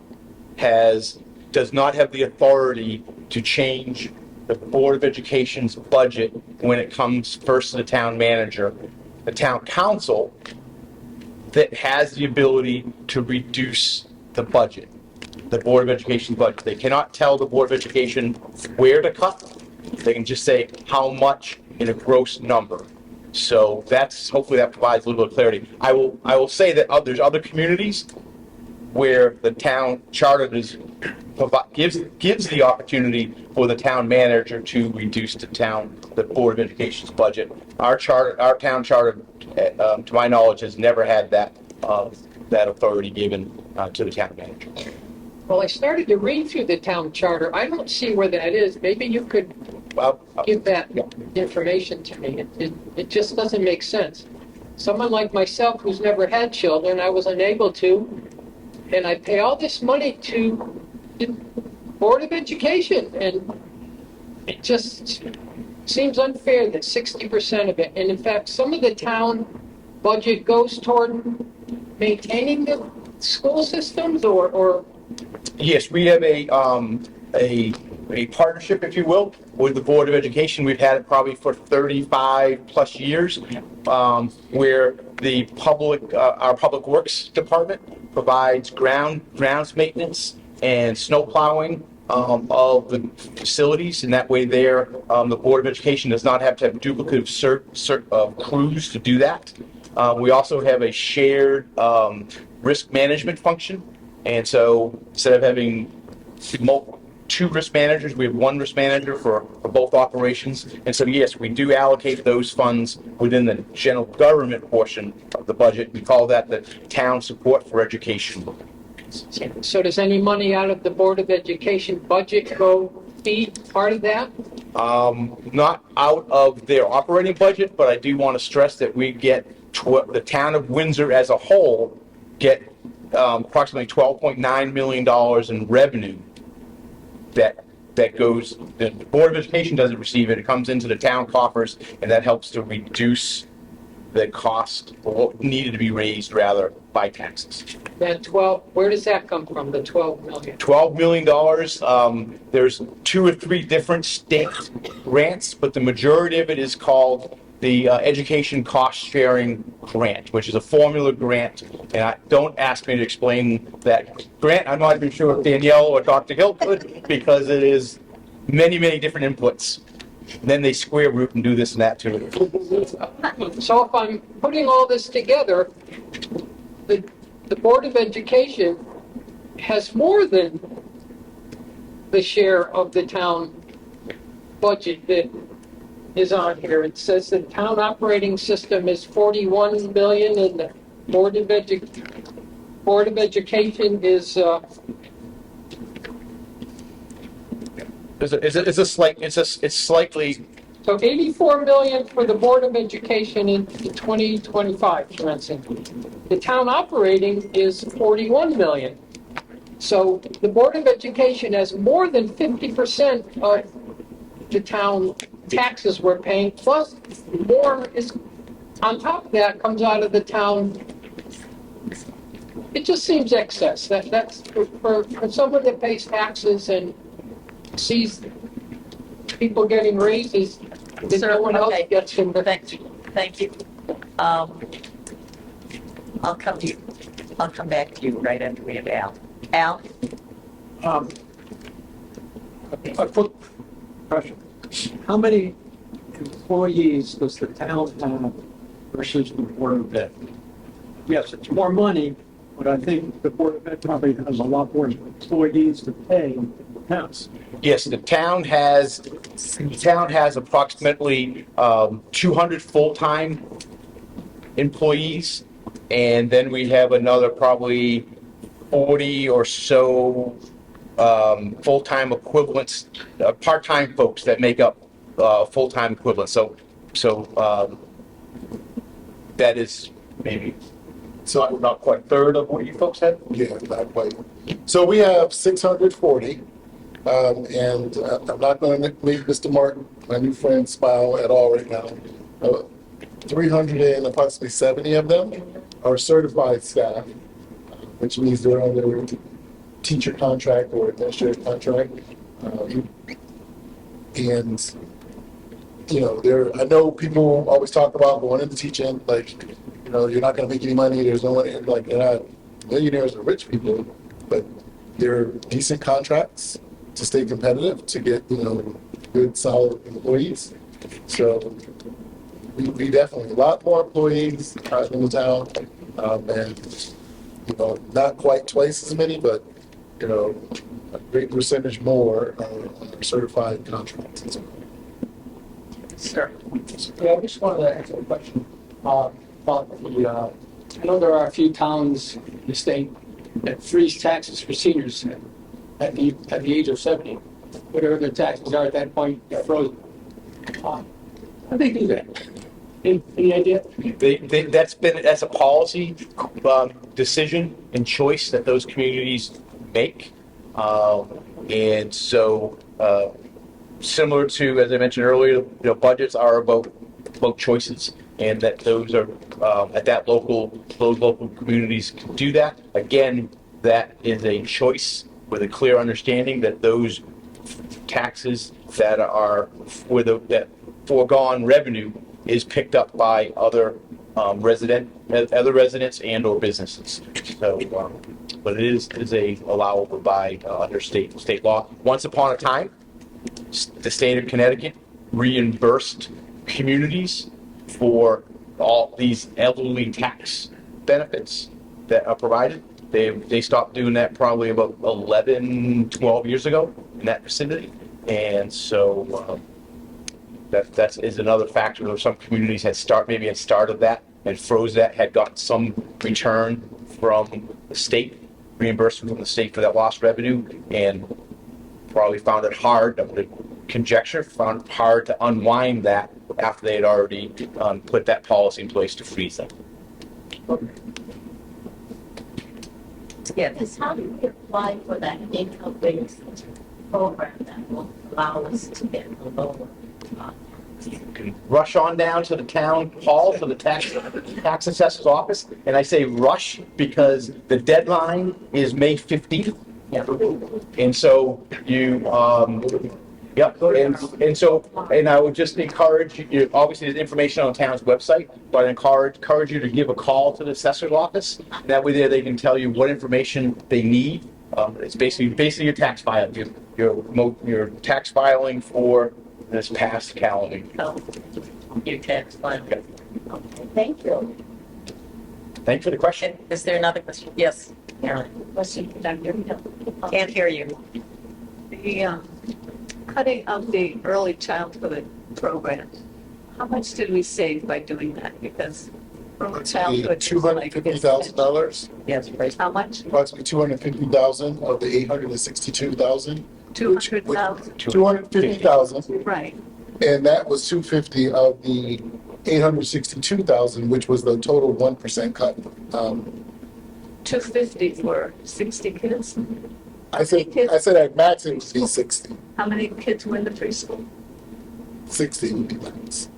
does not have the authority to change the Board of Education's budget when it comes first to the town manager. The town council that has the ability to reduce the budget. the Board of Education budget. They cannot tell the Board of Education where to cut. They can just say how much in a gross number. So that's, hopefully that provides a little bit of clarity. I will say that there's other communities where the town charter gives the opportunity for the town manager to reduce the Board of Education's budget. Our town charter, to my knowledge, has never had that authority given to the town manager. Well, I started to read through the town charter. I don't see where that is. Maybe you could give that information to me. It just doesn't make sense. Someone like myself who's never had children, I was unable to, and I pay all this money to the Board of Education, and it just seems unfair that 60% of it, and in fact, some of the town budget goes toward maintaining the school systems, or Yes, we have a partnership, if you will, with the Board of Education. We've had it probably for 35 plus years, where the our Public Works Department provides grounds maintenance and snow plowing of the facilities, and that way the Board of Education does not have to have duplicative crews to do that. We also have a shared risk management function, and so instead of having two risk managers, we have one risk manager for both operations. And so yes, we do allocate those funds within the general government portion of the budget. We call that the town support for education. so does any money out of the Board of Education budget go feed part of that? Not out of their operating budget, but I do want to stress that we get the town of Windsor as a whole get approximately $12.9 million in revenue that goes, the Board of Education doesn't receive it, it comes into the town coffers, and that helps to reduce the cost, or what needed to be raised rather, by taxes. That 12, where does that come from, the 12 million? $12 million, there's 2 or 3 different state grants, but the majority of it is called the Education Cost Sharing Grant, which is a formula grant. And don't ask me to explain that grant. I'm not even sure if Danielle or Dr. Hill could, because it is many, many different inputs. Then they square root and do this and that to it. So if I'm putting all this together, the Board of Education has more than the share of the town budget that is on here. It says the town operating system is 41 million, and the Board of Education is it's slightly. so 84 million for the Board of Education in 2025, for instance. The town operating is 41 million. So the Board of Education has more than 50% of the town taxes we're paying, plus more is on top of that comes out of the town. It just seems excess. That's for someone that pays taxes and sees people getting raises that no one else gets in the. Thank you. I'll come back to you right after we have Al. Al? A quick question. How many employees does the town have versus the Board of Ed? Yes, it's more money, but I think the Board of Ed probably has a lot more employees to pay than the towns. Yes, the town has approximately 200 full-time employees, and then we have another probably 40 or so full-time equivalents, part-time folks that make up full-time equivalents. So that is maybe not quite a third of what you folks had. Yeah, not quite. So we have 640, and I'm not going to make Mr. Martin, my new friend, smile at all right now. 370 of them are certified staff, which means they're on their teacher contract or administrative contract. And, you know, I know people always talk about going into teaching, like, you know, you're not going to make any money. There's no one, like, they're not millionaires or rich people, but they're decent contracts to stay competitive, to get, good, solid employees. So we definitely, a lot more employees in the town, and, not quite twice as many, but, a great percentage more are certified contracts. Sure. Yeah, I just wanted to answer a question about the, I know there are a few towns in the state that freeze taxes for seniors at the age of 70. Whatever their taxes are at that point, they're frozen. How do they do that? Any idea? That's a policy decision and choice that those communities make. And so, similar to, as I mentioned earlier, budgets are about choices, and that those are at those local communities can do that. Again, that is a choice with a clear understanding that those taxes that are that foregone revenue is picked up by other residents and or businesses. So, but it is allowable by under state law. Once upon a time, the state of Connecticut reimbursed communities for all these elderly tax benefits that are provided. They stopped doing that probably about 11, 12 years ago in that vicinity. And so that is another factor where some communities had started that and froze that, had gotten some return from the state, reimbursement from the state for that lost revenue, and probably found it hard, found it hard to unwind that after they had already put that policy in place to freeze them. Because how do we apply for that income-based program that will allow us to get the lower? You can rush on down to the town hall, to the tax assessor's office, and I say rush because the deadline is May 15th. And so and I would just encourage you, obviously there's information on the town's website, but I encourage you to give a call to the assessor's office. That way there they can tell you what information they need. It's basically your tax filing, your tax filing for this past calendar year. Your tax file. Okay, thank you. Thank you for the question. Is there another question? Yes, Carolyn. Question for Dr. Hill. Can't hear you. The cutting of the early childhood program, how much did we save by doing that? Because early childhood is like $250,000. Yes, please. how much? Approximately 250,000 of the 862,000. 200,000, 250,000, right. and that was 250 of the 862,000, which was the total 1% cut. 250 for 60 kids. I said at max it would be 60. How many kids were in the preschool? 60 would be max.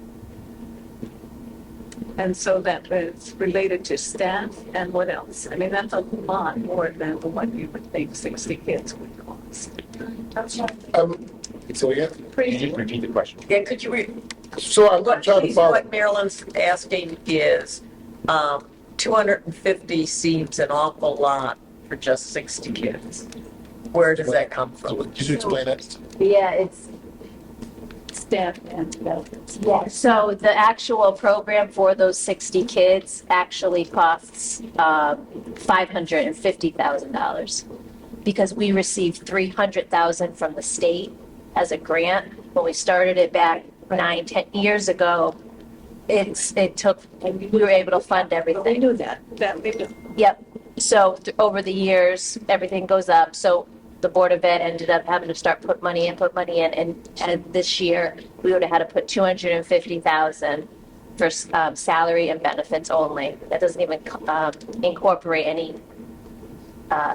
And so that is related to staff and what else? I mean, that's a lot more than what you would think 60 kids would cost. So again, Can you just repeat the question? Yeah, could you so I'm trying to follow. what Marilyn's asking is, 250 seems an awful lot for just 60 kids. Where does that come So from? could you explain that? Yeah, it's, Staff and benefits. yeah, so the actual program for those 60 kids actually costs $550,000 because we received $300,000 from the state as a grant. When we started it back 9-10 years ago, it took, we were able to fund They everything. knew that we do. Yep. So over the years, everything goes up. So the Board of Ed ended up having to start put money in, and this year we would have had to put $250,000 for salary and benefits only. That doesn't even incorporate any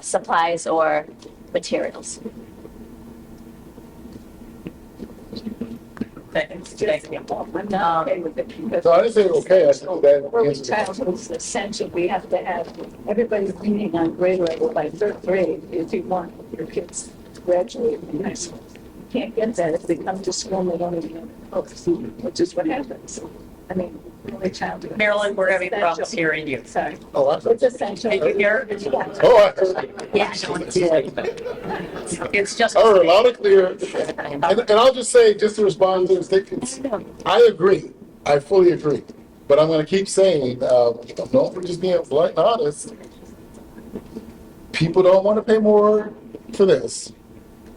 supplies or materials. Thanks. I'm not okay with it because. So I didn't say okay, I said that Early answers the question. childhood is essential. We have to have everybody reading on grade level by third grade if you want your kids to graduate from high school. You can't get that if they come to school and they don't even know books, which is what happens. I mean, early childhood. Marilyn, we're having problems Essential. hearing you. Sorry. Oh, It's essential. Did you hear? Oh, I heard. Yeah, it's just. I heard loud and clear. And I'll just say, just to respond to the statements, I agree. I fully agree. But I'm going to keep saying, no, we're just being blunt and honest. People don't want to pay more for this,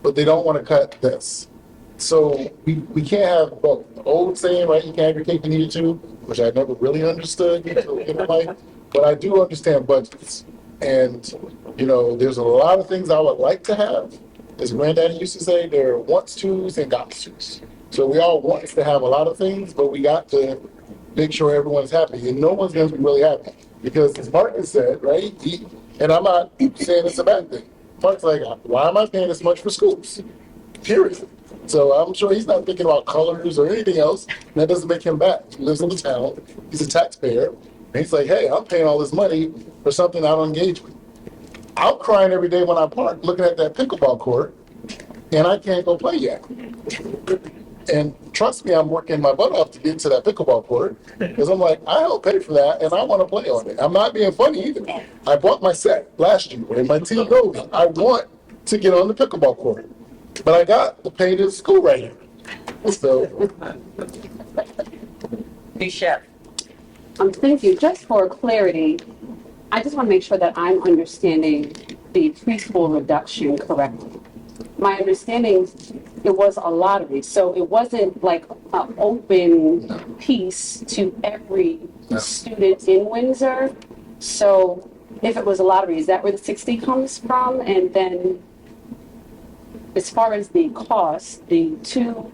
but they don't want to cut this. So we can't have both. The old saying, right, you can't have your cake and eat it too, which I never really understood in life, but I do understand budgets. And, you know, there's a lot of things I would like to have. As Granddaddy used to say, there are wants tos and gots tos. So we all want to have a lot of things, but we got to make sure everyone's happy. And no one's going to be really happy. Because as Martin said, right, and I'm not saying it's a bad thing. Mark's like, why am I paying this much for schools? Period. So I'm sure he's not thinking about colors or anything else. And that doesn't make him bad. He lives in the town. He's a taxpayer. And he's like, hey, I'm paying all this money for something I don't engage with. I'm crying every day when I park looking at that pickleball court, and I can't go play yet. And trust me, I'm working my butt off to get to that pickleball court because I'm like, I helped pay for that, and I want to play on it. I'm not being funny either. I bought my set last year, and my team goes, I want to get on the pickleball court. But I got to pay this school right here. So, New chef. Thank you. Just for clarity, I just want to make sure that I'm understanding the preschool reduction correctly. My understanding, it was a lottery, so it wasn't like an open piece to every student in Windsor. So if it was a lottery, is that where the 60 comes from? And then as far as the cost, the two,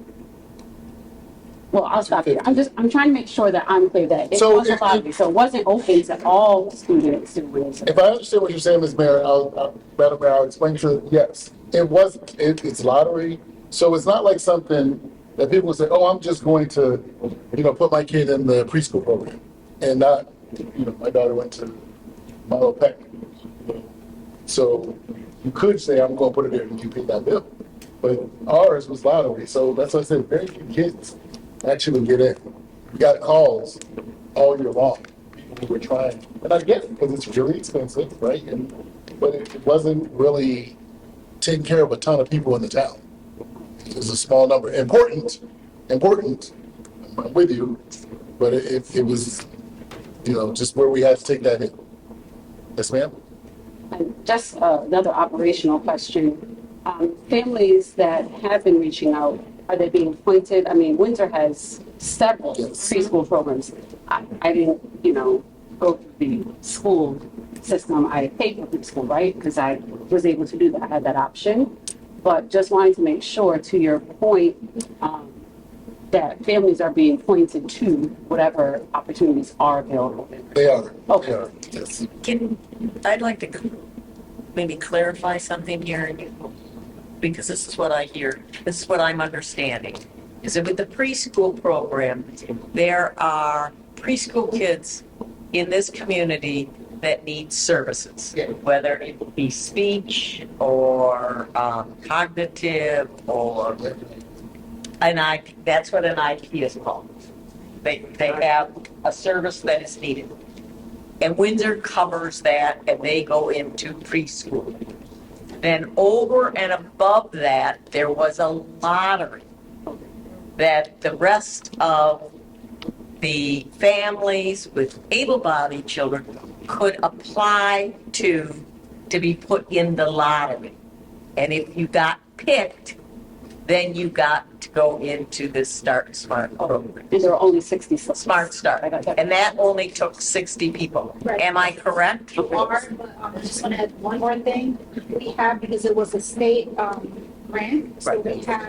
well, I'll stop here. I'm trying to make sure that I'm clear that it was a lottery, so it wasn't open to all students in Windsor. if I understand what you're saying, Ms. Mayor, Madam Mayor, I'll explain to you. Yes, it wasn't. It's lottery, so it's not like something that people say, "Oh, I'm just going to, put my kid in the preschool program," and not, my daughter went to Milo Peck. So you could say, "I'm going to put it there and you pay that bill," but ours was lottery, so that's what I said. Very few kids actually get in. We got calls all year long. People were trying, and I get it because it's really expensive, right? But it wasn't really taking care of a ton of people in the town. It was a small number. Important. I'm with you, but it was, just where we had to take that hit. Yes, ma'am. And just another operational question. Families that have been reaching out, are they being pointed? I mean, Windsor has several preschool programs. I didn't, go through the school system. I paid for preschool, right? Because I was able to do that. I had that option. But just wanting to make sure, to your point, that families are being pointed to whatever opportunities are available. They are. Okay. They are. Yes. I'd like to maybe clarify something here, because this is what I hear, this is what I'm understanding, is that with the preschool program, there are preschool kids in this community that need services, whether it be speech or cognitive or that's what an IP is called. They have a service that is needed. And Windsor covers that, and they go into preschool. Then over and above that, there was a lottery that the rest of the families with able-bodied children could apply to be put in the lottery. And if you got picked, then you got to go into this Start Smart program. And there are only 60 Smart Start. And that only took 60 people. Right. Am I correct? You are, but I just want to add one more thing. We have, because it was a state grant, so we have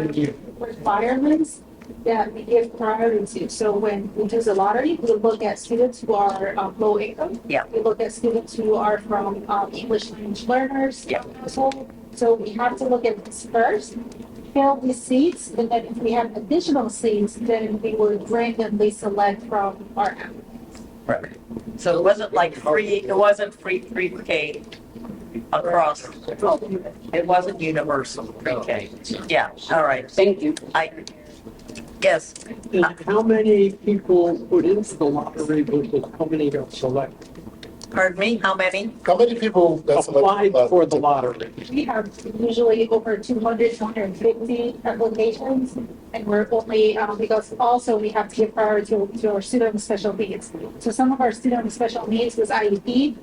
requirements that we give priority to. So when we do the lottery, we look at students who are low income. Yeah. We look at students who are from English language learners household. So we have to look at this first, fill the seats, and then if we have additional seats, then we would randomly select from our applicants. Right. So it wasn't like free, it wasn't free pre-K across, it wasn't universal pre-K. Yeah, all right. Thank you. Yes. Is how many people put into the lottery versus how many got selected? Pardon me, how many? How many people that's Applied for the lottery. We have usually over 200, 250 applications, and we're only, because also we have to give priority to our student with special needs. So some of our student with special needs was IEP,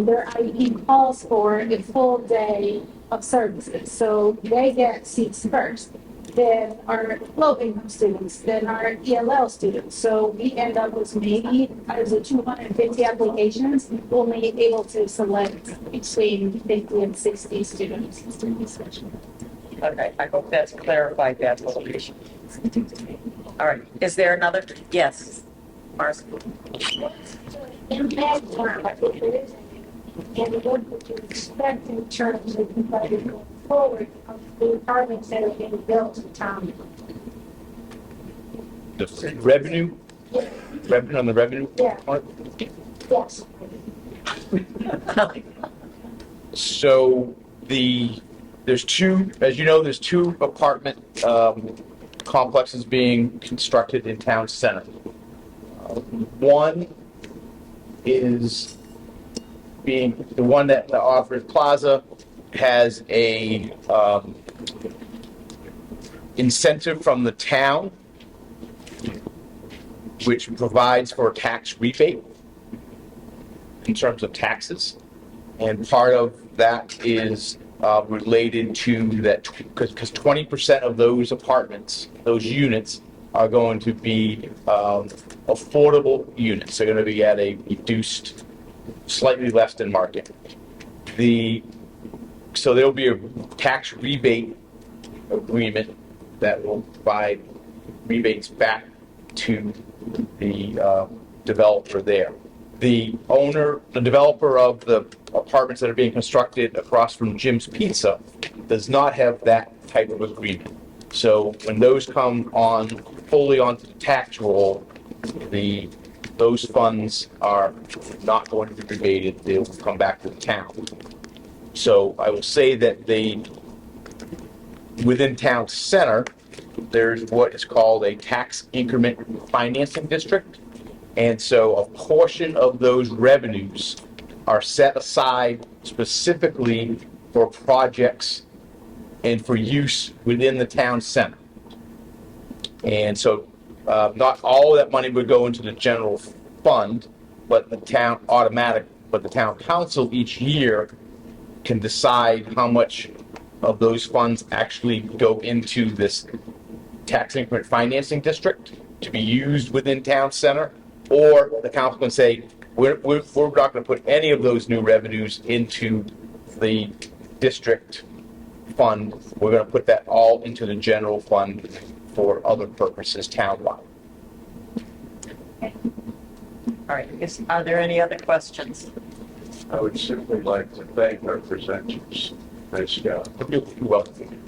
their IEP calls for a full day of services. So they get seats first, then our low-income students, then our ELL students. So we end up with maybe, out of the 250 applications, only able to select between 50 and 60 students. Okay, I hope that's clarified that location. All right, is there another? Yes. Marcy? Impact on what it is, and what would you expect in terms of budget going forward of the apartments that are being built in town? The revenue on the revenue Yeah. part? Yes. So there's two, as you know, there's two apartment complexes being constructed in town center. One is being, the one that the Offred Plaza has a incentive from the town, which provides for a tax rebate in terms of taxes. And part of that is related to that, because 20% of those apartments, those units, are going to be affordable units. They're going to be at a reduced, slightly less than market. So there'll be a tax rebate agreement that will provide rebates back to the developer there. The developer of the apartments that are being constructed across from Jim's Pizza does not have that type of agreement. So when those come on fully onto the tax roll, those funds are not going to be rebated. They will come back to the town. So I will say that within town center, there's what is called a tax increment financing district. And so a portion of those revenues are set aside specifically for projects and for use within the town center. And so not all of that money would go into the general fund, but the town council each year can decide how much of those funds actually go into this tax increment financing district to be used within town center, or the council can say, we're not going to put any of those new revenues into the district fund. We're going to put that all into the general fund for other purposes townwide. All right, are there any other questions? I would simply like to thank our presenters. Nice job. You're welcome.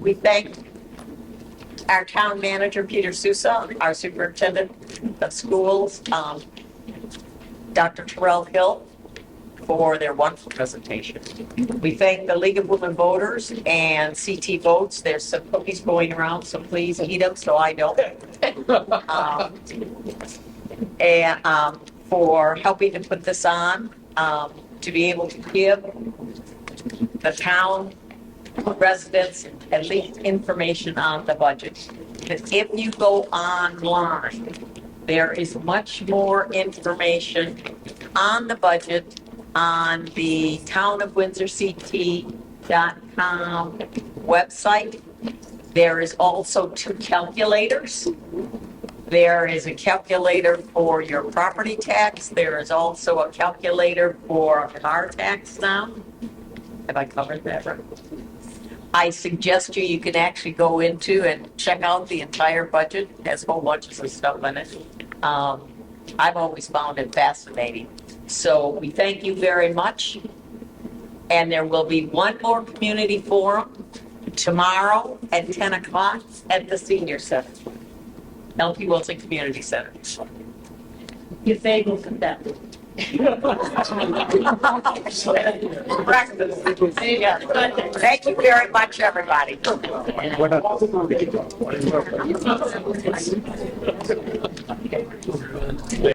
We thank our town manager, Peter Sousa, our superintendent of schools, Dr. Terrell Hill, for their wonderful presentation. We thank the League of Women Voters and CT Votes. There's some cookies going around, so please eat them so I don't. And for helping to put this on, to be able to give the town residents at least information on the budget. But if you go online, there is much more information on the budget on the Town of Windsor CT.com website. There is also 2 calculators. There is a calculator for your property tax. There is also a calculator for a car tax now. Have I covered that right? I suggest you can actually go into and check out the entire budget. It has whole bunches of stuff in it. I've always found it fascinating. So we thank you very much. And there will be one more community forum tomorrow at 10 o'clock at the Senior Center, LP Wilson Community Center. You favor that? Breakfast. Thank you very much, everybody.